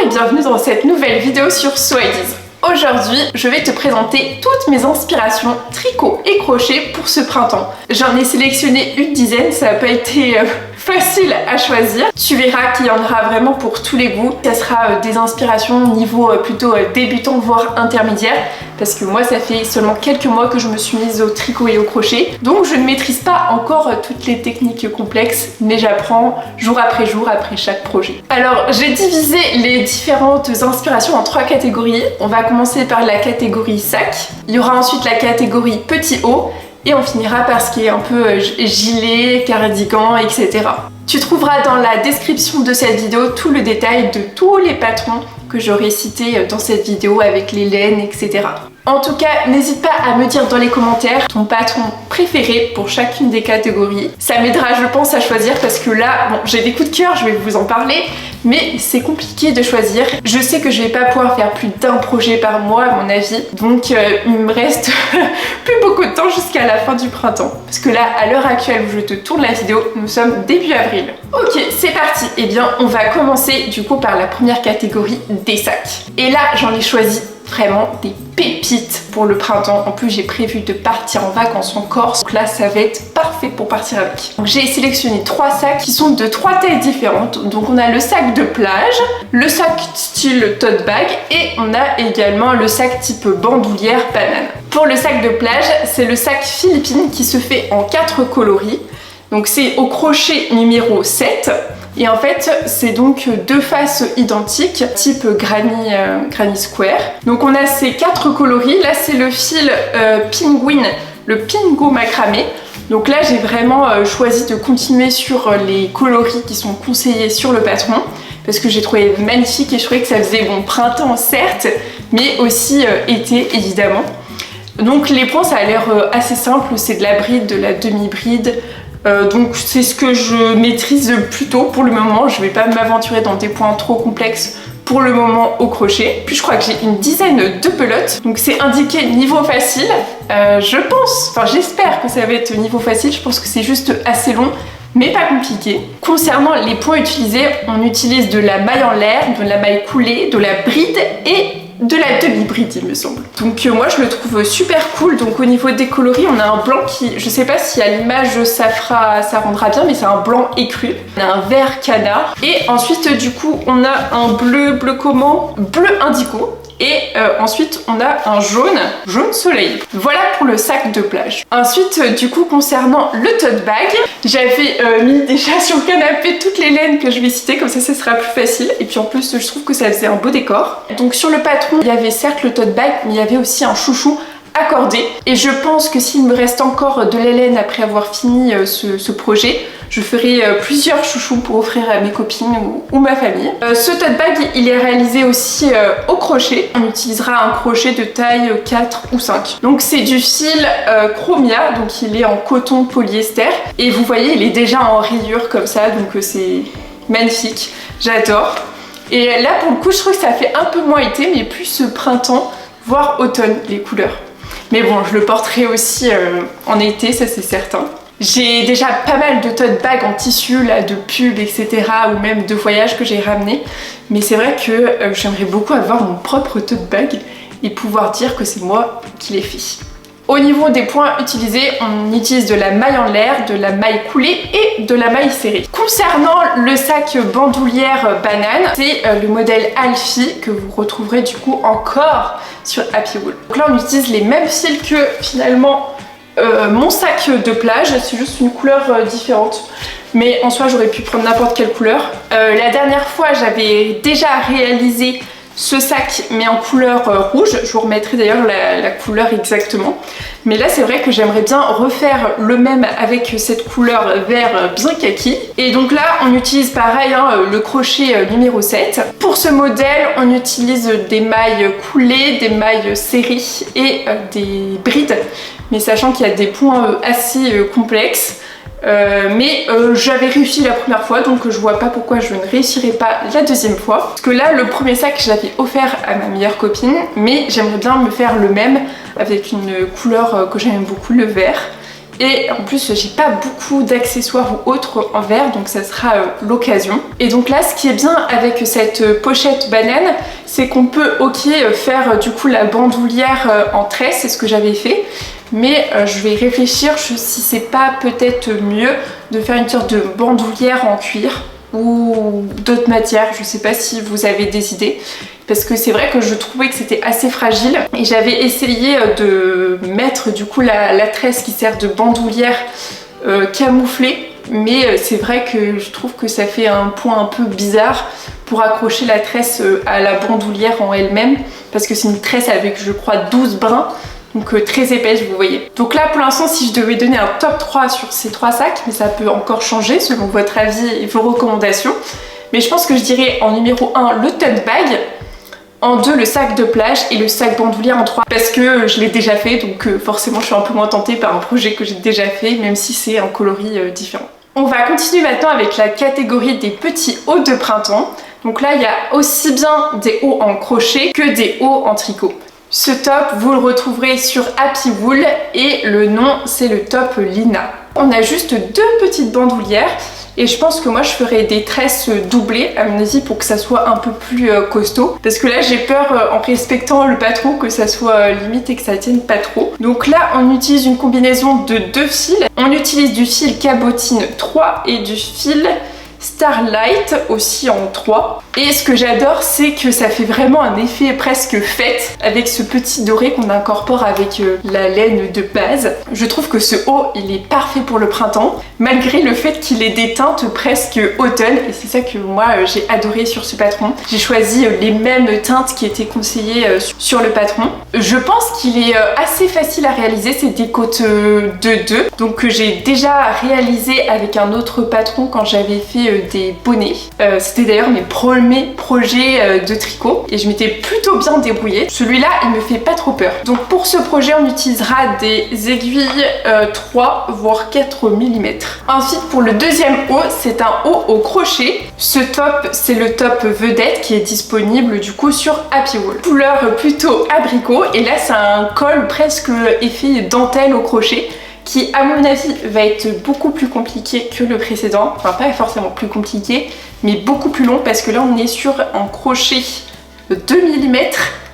et bienvenue dans cette nouvelle vidéo sur So Ideas. Aujourd'hui, je vais te présenter toutes mes inspirations tricot et crochet pour ce printemps. J'en ai sélectionné une dizaine, ça n'a pas été facile à choisir. Tu verras qu'il y en aura vraiment pour tous les goûts. Ça sera des inspirations niveau plutôt débutant voire intermédiaire, parce que moi ça fait seulement quelques mois que je me suis mise au tricot et au crochet, donc je ne maîtrise pas encore toutes les techniques complexes, mais j'apprends jour après chaque projet. Alors j'ai divisé les différentes inspirations en 3 catégories. On va commencer par la catégorie sac, il y aura ensuite la catégorie petit haut, et on finira par ce qui est un peu gilet, cardigan, etc. Tu trouveras dans la description de cette vidéo tout le détail de tous les patrons que j'aurai cités dans cette vidéo avec les laines, etc. En tout cas, n'hésite pas à me dire dans les commentaires ton patron préféré pour chacune des catégories. Ça m'aidera, je pense, à choisir parce que là, bon, j'ai des coups de cœur, je vais vous en parler, mais c'est compliqué de choisir. Je sais que je vais pas pouvoir faire plus d'un projet par mois, à mon avis, donc il me reste plus beaucoup de temps jusqu'à la fin du printemps. Parce que là, à l'heure actuelle où je te tourne la vidéo, nous sommes début avril. Ok, c'est parti. Eh bien, on va commencer du coup par la première catégorie, des sacs. Et là, j'en ai choisi vraiment des pépites pour le printemps. En plus, j'ai prévu de partir en vacances en Corse, donc là ça va être parfait pour partir avec. Donc j'ai sélectionné 3 sacs qui sont de 3 tailles différentes. Donc on a le sac de plage, le sac style tote bag et on a également le sac type bandoulière banane. Pour le sac de plage, c'est le sac Philippine qui se fait en 4 coloris. Donc c'est au crochet numéro 7. Et en fait, c'est donc 2 faces identiques, type granny square. Donc on a ces 4 coloris. Là, c'est le fil Penguin, le Pingo macramé. Donc là, j'ai vraiment choisi de continuer sur les coloris qui sont conseillés sur le patron, parce que j'ai trouvé magnifique et je trouvais que ça faisait bon printemps, certes, mais aussi été, évidemment. Donc les points, ça a l'air assez simple. C'est de la bride, de la demi-bride. Donc c'est ce que je maîtrise plutôt pour le moment. Je vais pas m'aventurer dans des points trop complexes pour le moment au crochet. Puis je crois que j'ai une dizaine de pelotes, donc c'est indiqué niveau facile. Je pense, enfin j'espère que ça va être niveau facile. Je pense que c'est juste assez long, mais pas compliqué. Concernant les points utilisés, on utilise de la maille en l'air, de la maille coulée, de la bride et de la demi-bride, il me semble. Donc moi je le trouve super cool. Donc au niveau des coloris, on a un blanc qui, je sais pas si à l'image ça rendra bien, mais c'est un blanc écru. On a un vert canard et ensuite du coup on a un bleu comment, bleu indigo. Et ensuite on a un jaune soleil. Voilà pour le sac de plage. Ensuite du coup concernant le tote bag, j'avais mis déjà sur le canapé toutes les laines que je vais citer, comme ça sera plus facile. Et puis en plus je trouve que ça faisait un beau décor. Donc sur le patron il y avait certes le tote bag, mais il y avait aussi un chouchou accordé. Et je pense que s'il me reste encore de la laine après avoir fini ce projet, je ferai plusieurs chouchous pour offrir à mes copines ou ma famille. Ce tote bag, il est réalisé aussi au crochet. On utilisera un crochet de taille 4 ou 5. Donc c'est du fil Chromia, donc il est en coton polyester. Et vous voyez, il est déjà en rayure comme ça, donc c'est magnifique. J'adore. Et là, pour le coup, je trouve que ça fait un peu moins été, mais plus printemps, voire automne, les couleurs. Mais bon, je le porterai aussi en été, ça c'est certain. J'ai déjà pas mal de tote bags en tissu, là, de pub, etc. ou même de voyage que j'ai ramené. Mais c'est vrai que j'aimerais beaucoup avoir mon propre tote bag et pouvoir dire que c'est moi qui l'ai fait. Au niveau des points utilisés, on utilise de la maille en l'air, de la maille coulée et de la maille serrée. Concernant le sac bandoulière banane, c'est le modèle Alfie que vous retrouverez du coup encore sur Happy Wool. Donc là on utilise les mêmes fils que finalement mon sac de plage, c'est juste une couleur différente. Mais en soi j'aurais pu prendre n'importe quelle couleur. La dernière fois j'avais déjà réalisé ce sac mais en couleur rouge, je vous remettrai d'ailleurs la couleur exactement. Mais là c'est vrai que j'aimerais bien refaire le même avec cette couleur vert bien kaki. Et donc là on utilise pareil le crochet numéro 7. Pour ce modèle on utilise des mailles coulées, des mailles serrées et des brides. Mais sachant qu'il y a des points assez complexes. Mais j'avais réussi la première fois, donc je vois pas pourquoi je ne réussirai pas la deuxième fois. Parce que là, le premier sac, je l'avais offert à ma meilleure copine, mais j'aimerais bien me faire le même avec une couleur que j'aime beaucoup, le vert. Et en plus j'ai pas beaucoup d'accessoires ou autres en verre, donc ça sera l'occasion. Et donc là, ce qui est bien avec cette pochette banane, c'est qu'on peut faire du coup la bandoulière en tresse, c'est ce que j'avais fait. Mais je vais réfléchir si c'est pas peut-être mieux de faire une sorte de bandoulière en cuir ou d'autres matières. Je sais pas si vous avez des idées, parce que c'est vrai que je trouvais que c'était assez fragile et j'avais essayé de mettre du coup la tresse qui sert de bandoulière camouflée, mais c'est vrai que je trouve que ça fait un point un peu bizarre pour accrocher la tresse à la bandoulière en elle-même, parce que c'est une tresse avec, je crois, 12 brins, donc très épaisse, vous voyez. Donc là, pour l'instant, si je devais donner un top 3 sur ces 3 sacs, mais ça peut encore changer selon votre avis et vos recommandations, mais je pense que je dirais en numéro 1 le tote bag, en 2 le sac de plage et le sac bandoulière en 3 parce que je l'ai déjà fait, donc forcément je suis un peu moins tentée par un projet que j'ai déjà fait, même si c'est un coloris différent. On va continuer maintenant avec la catégorie des petits hauts de printemps. Donc là, il y a aussi bien des hauts en crochet que des hauts en tricot. Ce top, vous le retrouverez sur Happy Wool et le nom, c'est le top Lina. On a juste 2 petites bandoulières et je pense que moi je ferai des tresses doublées à mon avis pour que ça soit un peu plus costaud, parce que là j'ai peur en respectant le patron que ça soit limite et que ça tienne pas trop. Donc là on utilise une combinaison de 2 fils. On utilise du fil cabotine 3 et du fil Starlight aussi en 3. Et ce que j'adore, c'est que ça fait vraiment un effet presque fête avec ce petit doré qu'on incorpore avec la laine de base. Je trouve que ce haut, il est parfait pour le printemps, malgré le fait qu'il ait des teintes presque automne. Et c'est ça que moi j'ai adoré sur ce patron. J'ai choisi les mêmes teintes qui étaient conseillées sur le patron. Je pense qu'il est assez facile à réaliser, c'est des côtes de 2. Donc j'ai déjà réalisé avec un autre patron quand j'avais fait des bonnets. C'était d'ailleurs mes premiers projets de tricot et je m'étais plutôt bien débrouillée. Celui-là, il me fait pas trop peur. Donc pour ce projet, on utilisera des aiguilles 3 voire 4 mm. Ensuite, pour le deuxième haut, c'est un haut au crochet. Ce top, c'est le top vedette qui est disponible du coup sur Happy Wool. Couleur plutôt abricot et là, c'est un col presque effet dentelle au crochet, qui à mon avis va être beaucoup plus compliqué que le précédent, enfin pas forcément plus compliqué, mais beaucoup plus long parce que là on est sur un crochet de 2 mm,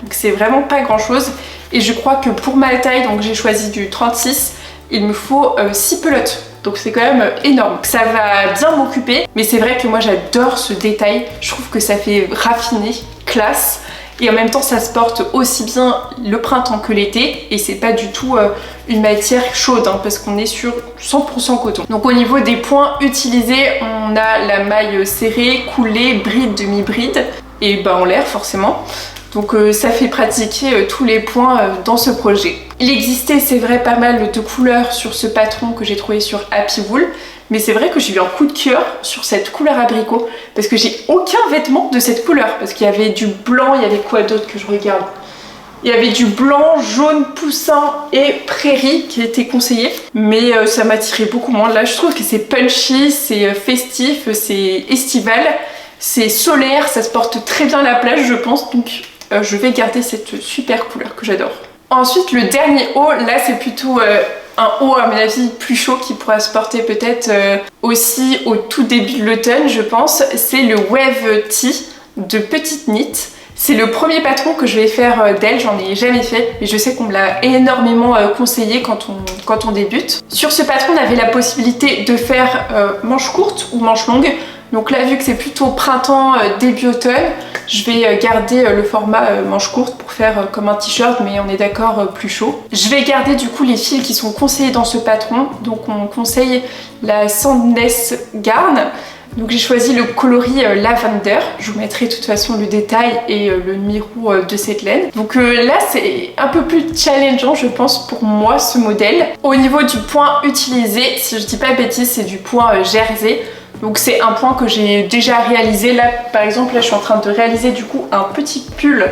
donc c'est vraiment pas grand chose. Et je crois que pour ma taille, donc j'ai choisi du 36, il me faut 6 pelotes. Donc c'est quand même énorme. Ça va bien m'occuper, mais c'est vrai que moi j'adore ce détail, je trouve que ça fait raffiné, classe. Et en même temps ça se porte aussi bien le printemps que l'été et c'est pas du tout une matière chaude hein, parce qu'on est sur 100% coton. Donc au niveau des points utilisés, on a la maille serrée, coulée, bride, demi-bride et en l'air forcément. Donc ça fait pratiquer tous les points dans ce projet. Il existait, c'est vrai, pas mal de couleurs sur ce patron que j'ai trouvé sur Happy Wool. Mais c'est vrai que j'ai eu un coup de cœur sur cette couleur abricot parce que j'ai aucun vêtement de cette couleur. Parce qu'il y avait du blanc, il y avait quoi d'autre que je regarde? Il y avait du blanc, jaune, poussin et prairie qui était conseillé. Mais ça m'attirait beaucoup moins. Là je trouve que c'est punchy, c'est festif, c'est estival, c'est solaire, ça se porte très bien à la plage je pense. Donc je vais garder cette super couleur que j'adore. Ensuite le dernier haut, là c'est plutôt... un haut à mon avis plus chaud qui pourra se porter peut-être aussi au tout début de l'automne je pense. C'est le Wave Tee de Petite Knit. C'est le premier patron que je vais faire d'elle, j'en ai jamais fait mais je sais qu'on me l'a énormément conseillé quand on débute. Sur ce patron on avait la possibilité de faire manche courte ou manche longue. Donc là vu que c'est plutôt printemps début automne, je vais garder le format manche courte pour faire comme un t-shirt mais on est d'accord plus chaud. Je vais garder du coup les fils qui sont conseillés dans ce patron. Donc on conseille la Sandness Garn. Donc j'ai choisi le coloris Lavender. Je vous mettrai de toute façon le détail et le numéro de cette laine. Donc là c'est un peu plus challengeant je pense pour moi ce modèle. Au niveau du point utilisé, si je dis pas bêtise, c'est du point jersey. Donc c'est un point que j'ai déjà réalisé. Là par exemple, là je suis en train de réaliser du coup un petit pull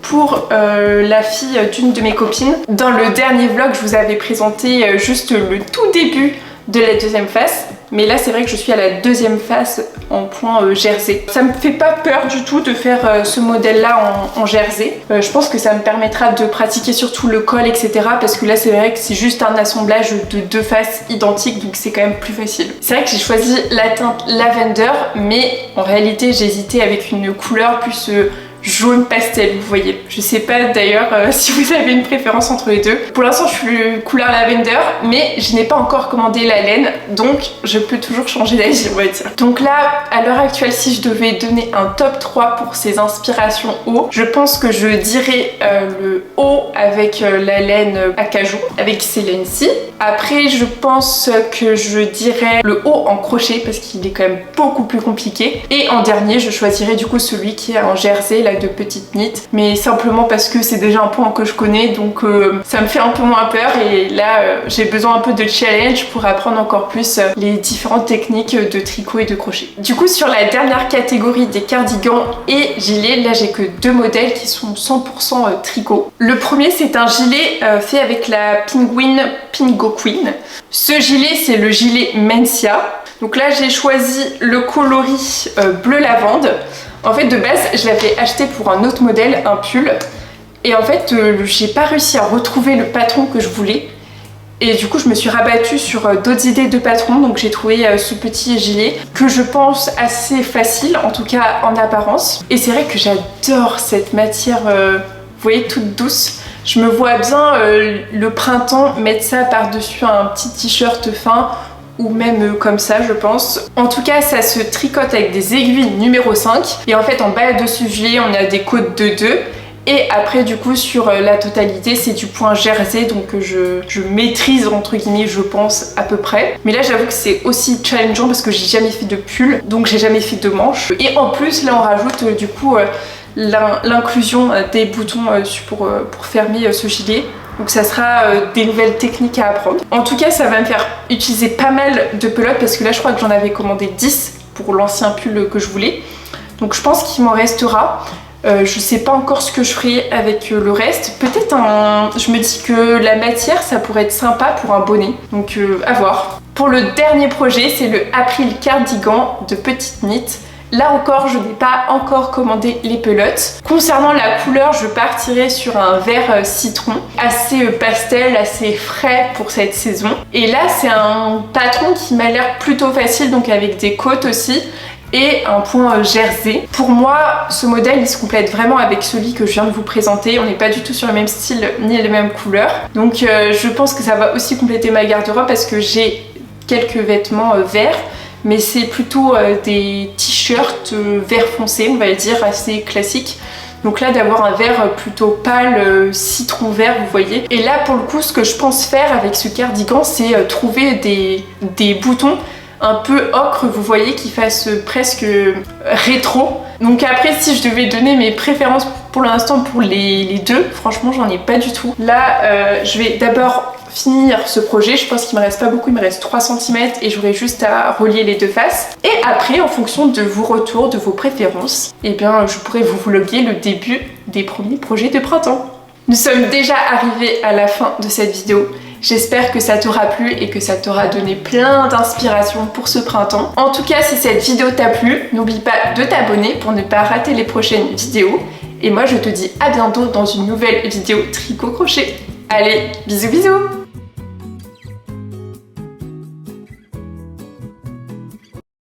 pour la fille d'une de mes copines. Dans le dernier vlog, je vous avais présenté juste le tout début de la deuxième face. mais là c'est vrai que je suis à la deuxième face en point jersey. Ça me fait pas peur du tout de faire ce modèle là en jersey. Je pense que ça me permettra de pratiquer surtout le col, etc. parce que là c'est vrai que c'est juste un assemblage de deux faces identiques, donc c'est quand même plus facile. C'est vrai que j'ai choisi la teinte lavender, mais en réalité j'ai hésité avec une couleur plus jaune pastel, vous voyez. Je sais pas d'ailleurs si vous avez une préférence entre les deux. Pour l'instant je suis couleur lavender, mais je n'ai pas encore commandé la laine, donc je peux toujours changer d'avis, on va dire. Donc là, à l'heure actuelle, si je devais donner un top 3 pour ces inspirations haut, je pense que je dirais le haut avec la laine acajou, avec ces laines-ci. Après, je pense que je dirais le haut en crochet, parce qu'il est quand même beaucoup plus compliqué. Et en dernier, je choisirais du coup celui qui est en jersey, là, de petite knit, mais simplement parce que c'est déjà un point que je connais, donc ça me fait un peu moins peur, et là j'ai besoin un peu de challenge pour apprendre encore plus les différentes techniques de tricot et de crochet. Du coup, sur la dernière catégorie des cardigans et gilets, là j'ai que deux modèles qui sont 100% tricot. Le premier, c'est un gilet fait avec la Penguin Pingo Queen. Ce gilet, c'est le gilet Mencia. Donc là j'ai choisi le coloris bleu lavande. En fait, de base, je l'avais acheté pour un autre modèle, un pull. Et en fait, j'ai pas réussi à retrouver le patron que je voulais. Et du coup, je me suis rabattue sur d'autres idées de patron. Donc j'ai trouvé ce petit gilet que je pense assez facile, en tout cas en apparence. Et c'est vrai que j'adore cette matière, vous voyez, toute douce. Je me vois bien le printemps mettre ça par-dessus un petit t-shirt fin, ou même comme ça, je pense. En tout cas, ça se tricote avec des aiguilles numéro 5. Et en fait, en bas de ce gilet, on a des côtes de 2. Et après, du coup, sur la totalité, c'est du point jersey, donc je maîtrise, entre guillemets, je pense, à peu près. Mais là, j'avoue que c'est aussi challengeant parce que j'ai jamais fait de pull, donc j'ai jamais fait de manches. Et en plus, là, on rajoute, du coup, l'inclusion des boutons pour fermer ce gilet. Donc ça sera des nouvelles techniques à apprendre. En tout cas, ça va me faire utiliser pas mal de pelotes parce que là, je crois que j'en avais commandé 10 pour l'ancien pull que je voulais. Donc je pense qu'il m'en restera. Je sais pas encore ce que je ferai avec le reste. Peut-être je me dis que la matière, ça pourrait être sympa pour un bonnet. Donc à voir. Pour le dernier projet, c'est le April Cardigan de petite knit. Là encore, je n'ai pas encore commandé les pelotes. Concernant la couleur, je partirai sur un vert citron, assez pastel, assez frais pour cette saison. Et là, c'est un patron qui m'a l'air plutôt facile, donc avec des côtes aussi, et un point jersey. Pour moi, ce modèle, il se complète vraiment avec celui que je viens de vous présenter. On n'est pas du tout sur le même style, ni les mêmes couleurs. Donc je pense que ça va aussi compléter ma garde-robe parce que j'ai quelques vêtements verts, mais c'est plutôt des t-shirts vert foncé, on va dire, assez classiques. Donc là, d'avoir un vert plutôt pâle, citron vert, vous voyez. Et là, pour le coup, ce que je pense faire avec ce cardigan, c'est trouver des boutons un peu ocre, vous voyez, qui fassent presque rétro. Donc après, si je devais donner mes préférences pour l'instant pour les deux, franchement, j'en ai pas du tout. Là, je vais d'abord finir ce projet. Je pense qu'il me reste pas beaucoup, il me reste 3 cm et j'aurai juste à relier les deux faces. Et après, en fonction de vos retours, de vos préférences, eh bien, je pourrai vous vlogger le début des premiers projets de printemps. Nous sommes déjà arrivés à la fin de cette vidéo. J'espère que ça t'aura plu et que ça t'aura donné plein d'inspiration pour ce printemps. En tout cas, si cette vidéo t'a plu, n'oublie pas de t'abonner pour ne pas rater les prochaines vidéos. Et moi, je te dis à bientôt dans une nouvelle vidéo tricot crochet. Allez, bisous bisous!